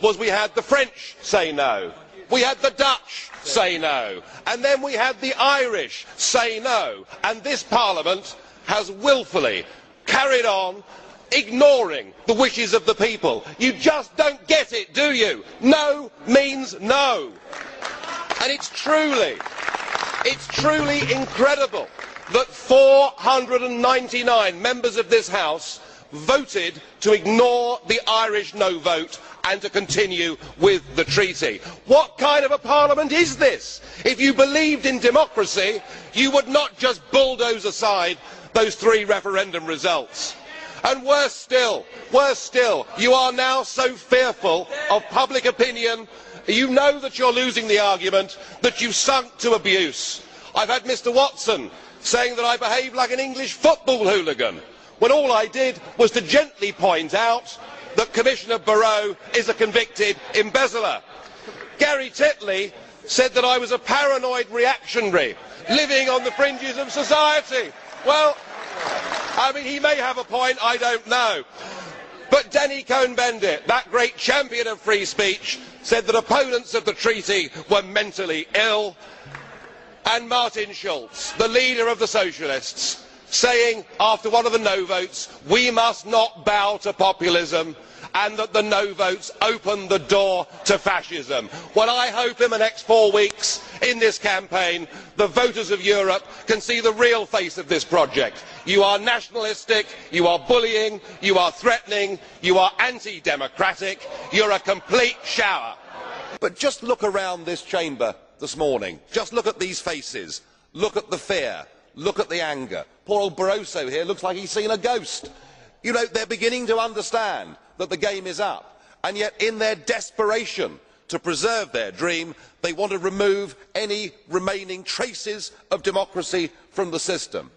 was we had the French say no, we had the Dutch say no, and then we had the Irish say no, and this Parliament has wilfully carried on ignoring the wishes of the people. You just don't get it, do you? No means no. And it's truly incredible that 499 members of this House voted to ignore the Irish no vote and to continue with the treaty. What kind of a parliament is this? If you believed in democracy, you would not just bulldoze aside those 3 referendum results. And worse still, you are now so fearful of public opinion, you know that you're losing the argument, that you've sunk to abuse. I've had Mr Watson saying that I behave like an English football hooligan, when all I did was to gently point out that Commissioner Barrot is a convicted embezzler. Gary Titley said that I was a paranoid reactionary, living on the fringes of society. Well, I mean, he may have a point, I don't know. But Denny Cohn-Bendit, that great champion of free speech, said that opponents of the treaty were mentally ill. And Martin Schulz, the leader of the Socialists, saying after one of the no votes, we must not bow to populism, and that the no votes open the door to fascism. Well, I hope in the next 4 weeks in this campaign the voters of Europe can see the real face of this project. You are nationalistic, you are bullying, you are threatening, you are anti-democratic, you're a complete shower. But just look around this chamber this morning, just look at these faces, look at the fear, look at the anger. Poor old Barroso here looks like he's seen a ghost. You know, they're beginning to understand that the game is up, and yet in their desperation to preserve their dream, they want to remove any remaining traces of democracy from the system.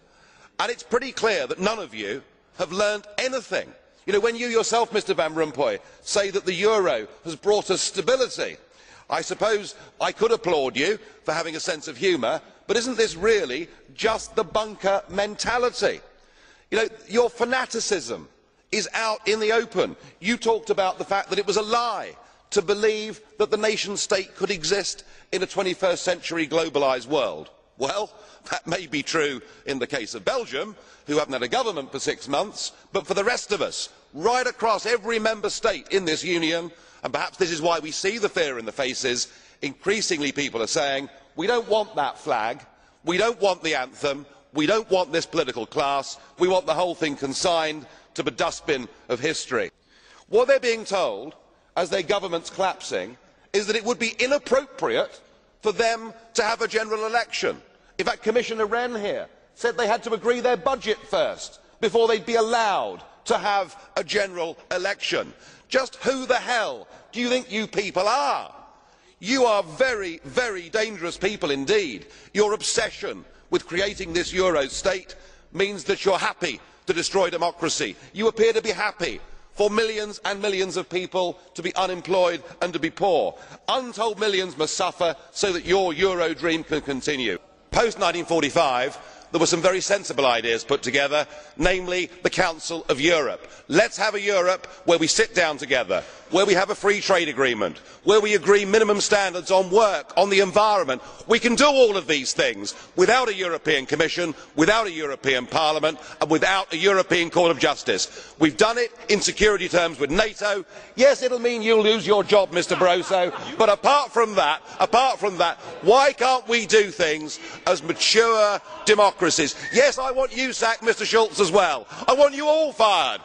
And it's pretty clear that none of you have learned anything. You know, when you yourself, Mr Van Rompuy, say that the euro has brought us stability, I suppose I could applaud you for having a sense of humour, but isn't this really just the bunker mentality? You know, your fanaticism is out in the open. You talked about the fact that it was a lie to believe that the nation state could exist in a 21st century globalised world. Well, that may be true in the case of Belgium, who haven't had a government for 6 months, but for the rest of us, right across every member state in this union, and perhaps this is why we see the fear in the faces, increasingly people are saying, we don't want that flag, we don't want the anthem, we don't want this political class, we want the whole thing consigned to the dustbin of history. What they're being told, as their government's collapsing, is that it would be inappropriate for them to have a general election. In fact, Commissioner Rehn here said they had to agree their budget first before they'd be allowed to have a general election. Just who the hell do you think you people are? You are very, very dangerous people indeed. Your obsession with creating this Euro state means that you're happy to destroy democracy. You appear to be happy for millions and millions of people to be unemployed and to be poor. Untold millions must suffer so that your Euro dream can continue. Post 1945, there were some very sensible ideas put together, namely the Council of Europe. Let's have a Europe where we sit down together, where we have a free trade agreement, where we agree minimum standards on work, on the environment. We can do all of these things without a European Commission, without a European Parliament and without a European Court of Justice. We've done it in security terms with NATO. Yes, it will mean you'll lose your job, Mr Barroso, but apart from that, why can't we do things as mature democracies? Yes, I want you sacked, Mr Schulz, as well. I want you all fired.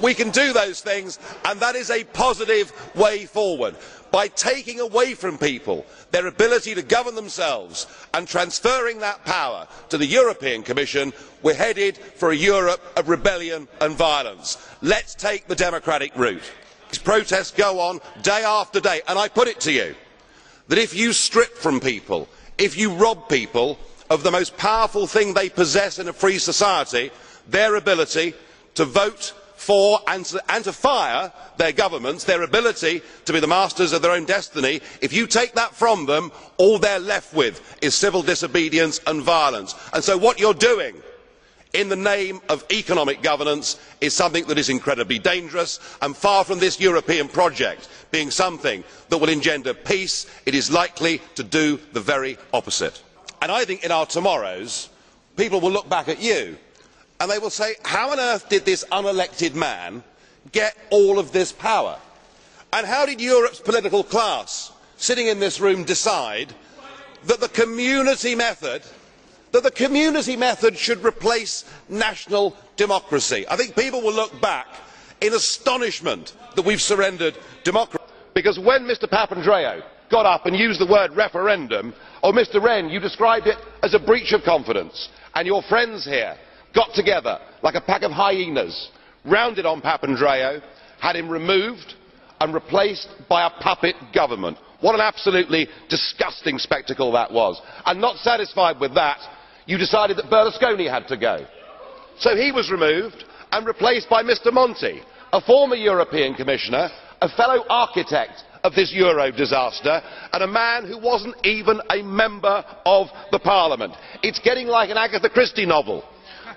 We can do those things, and that is a positive way forward. By taking away from people their ability to govern themselves and transferring that power to the European Commission, we are headed for a Europe of rebellion and violence. Let us take the democratic route. These protests go on day after day, and I put it to you that if you strip from people, if you rob people of the most powerful thing they possess in a free society, their ability to vote for and to fire their governments, their ability to be the masters of their own destiny, if you take that from them, all they are left with is civil disobedience and violence. And so what you are doing in the name of economic governance is something that is incredibly dangerous, and far from this European project being something that will engender peace, it is likely to do the very opposite. And I think in our tomorrows, people will look back at you and they will say, how on earth did this unelected man get all of this power? And how did Europe's political class sitting in this room decide that the community method should replace national democracy? I think people will look back in astonishment that we've surrendered democracy. Because when Mr Papandreou got up and used the word referendum, or Mr Rehn, you described it as a breach of confidence, and your friends here got together like a pack of hyenas, rounded on Papandreou, had him removed and replaced by a puppet government. What an absolutely disgusting spectacle that was. And not satisfied with that, you decided that Berlusconi had to go. So he was removed and replaced by Mr Monti, a former European Commissioner, a fellow architect of this Euro disaster, and a man who wasn't even a member of the Parliament. It's getting like an Agatha Christie novel,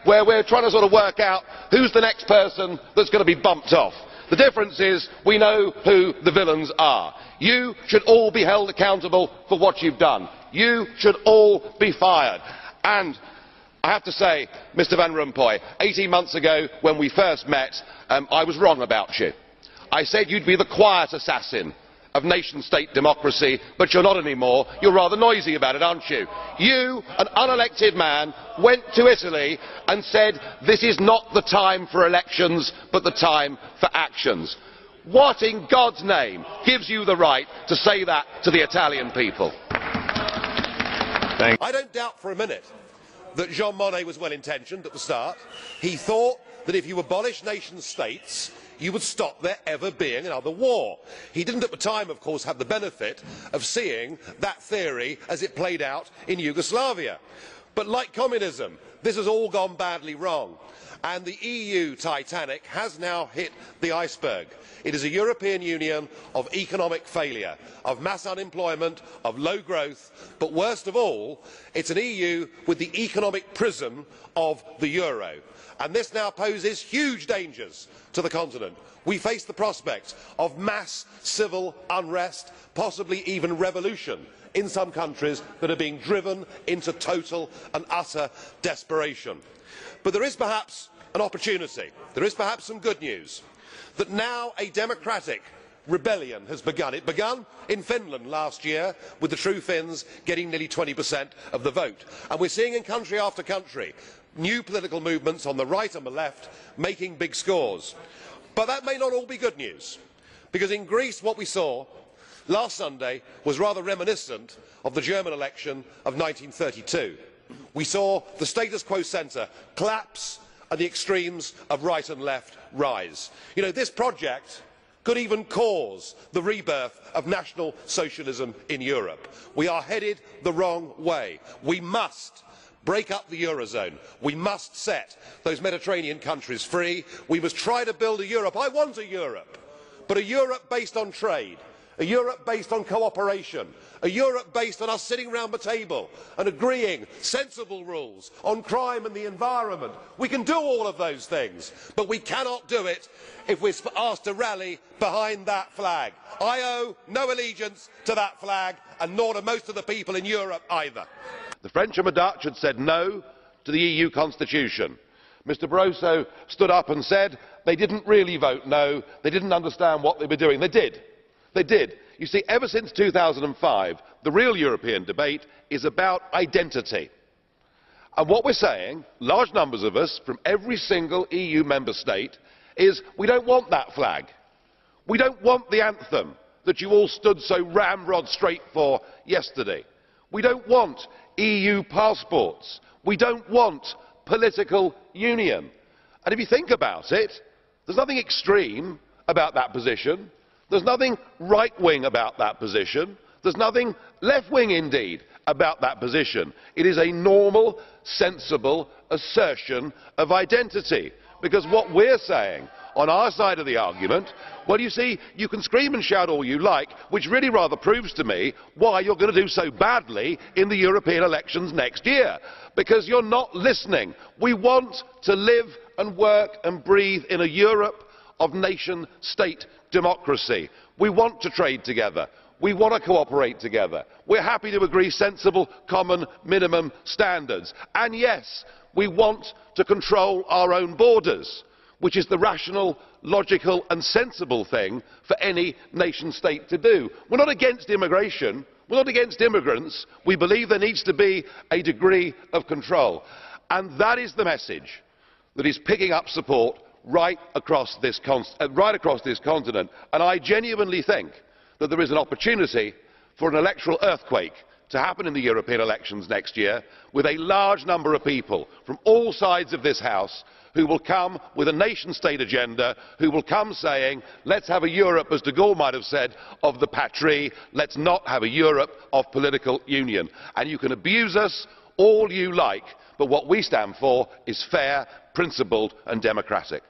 where we're trying to sort of work out who's the next person that's going to be bumped off. The difference is we know who the villains are. You should all be held accountable for what you've done. You should all be fired. And I have to say, Mr Van Rompuy, 18 months ago when we first met, I was wrong about you. I said you'd be the quiet assassin of nation-state democracy, but you're not anymore. You're rather noisy about it, aren't you? You, an unelected man, went to Italy and said this is not the time for elections, but the time for actions. What in God's name gives you the right to say that to the Italian people? I don't doubt for a minute that Jean Monnet was well intentioned at the start. He thought that if you abolish nation states, you would stop there ever being another war. He didn't at the time, of course, have the benefit of seeing that theory as it played out in Yugoslavia. But like communism, this has all gone badly wrong. And the EU Titanic has now hit the iceberg. It is a European Union of economic failure, of mass unemployment, of low growth, but worst of all, it's an EU with the economic prism of the euro. And this now poses huge dangers to the continent. We face the prospect of mass civil unrest, possibly even revolution, in some countries that are being driven into total and utter desperation. But there is perhaps an opportunity, there is perhaps some good news, that now a democratic rebellion has begun. It began in Finland last year, with the True Finns getting nearly 20% of the vote. And we're seeing in country after country new political movements on the right and the left making big scores. But that may not all be good news, because in Greece what we saw last Sunday was rather reminiscent of the German election of 1932. We saw the status quo centre collapse and the extremes of right and left rise. You know, this project could even cause the rebirth of National Socialism in Europe. We are headed the wrong way. We must break up the Eurozone. We must set those Mediterranean countries free. We must try to build a Europe. I want a Europe, but a Europe based on trade, a Europe based on cooperation, a Europe based on us sitting round the table and agreeing sensible rules on crime and the environment. We can do all of those things, but we cannot do it if we're asked to rally behind that flag. I owe no allegiance to that flag, and nor do most of the people in Europe either. The French and the Dutch had said no to the EU constitution. Mr Barroso stood up and said they didn't really vote no, they didn't understand what they were doing. They did. They did. You see, ever since 2005, the real European debate is about identity. And what we're saying, large numbers of us from every single EU member state, is we don't want that flag. We don't want the anthem that you all stood so ramrod straight for yesterday. We don't want EU passports. We don't want political union. And if you think about it, there's nothing extreme about that position. There's nothing right-wing about that position. There's nothing left-wing, indeed, about that position. It is a normal, sensible assertion of identity. Because what we're saying on our side of the argument, well, you see, you can scream and shout all you like, which really rather proves to me why you're going to do so badly in the European elections next year, because you're not listening. We want to live and work and breathe in a Europe of nation-state democracy. We want to trade together. We want to cooperate together. We're happy to agree sensible, common, minimum standards. And yes, we want to control our own borders, which is the rational, logical and sensible thing for any nation-state to do. We're not against immigration. We're not against immigrants. We believe there needs to be a degree of control. And that is the message that is picking up support right across this continent. And I genuinely think that there is an opportunity for an electoral earthquake to happen in the European elections next year, with a large number of people from all sides of this House who will come with a nation-state agenda, who will come saying, let's have a Europe, as de Gaulle might have said, of the patrie, let's not have a Europe of political union. And you can abuse us all you like, but what we stand for is fair, principled and democratic.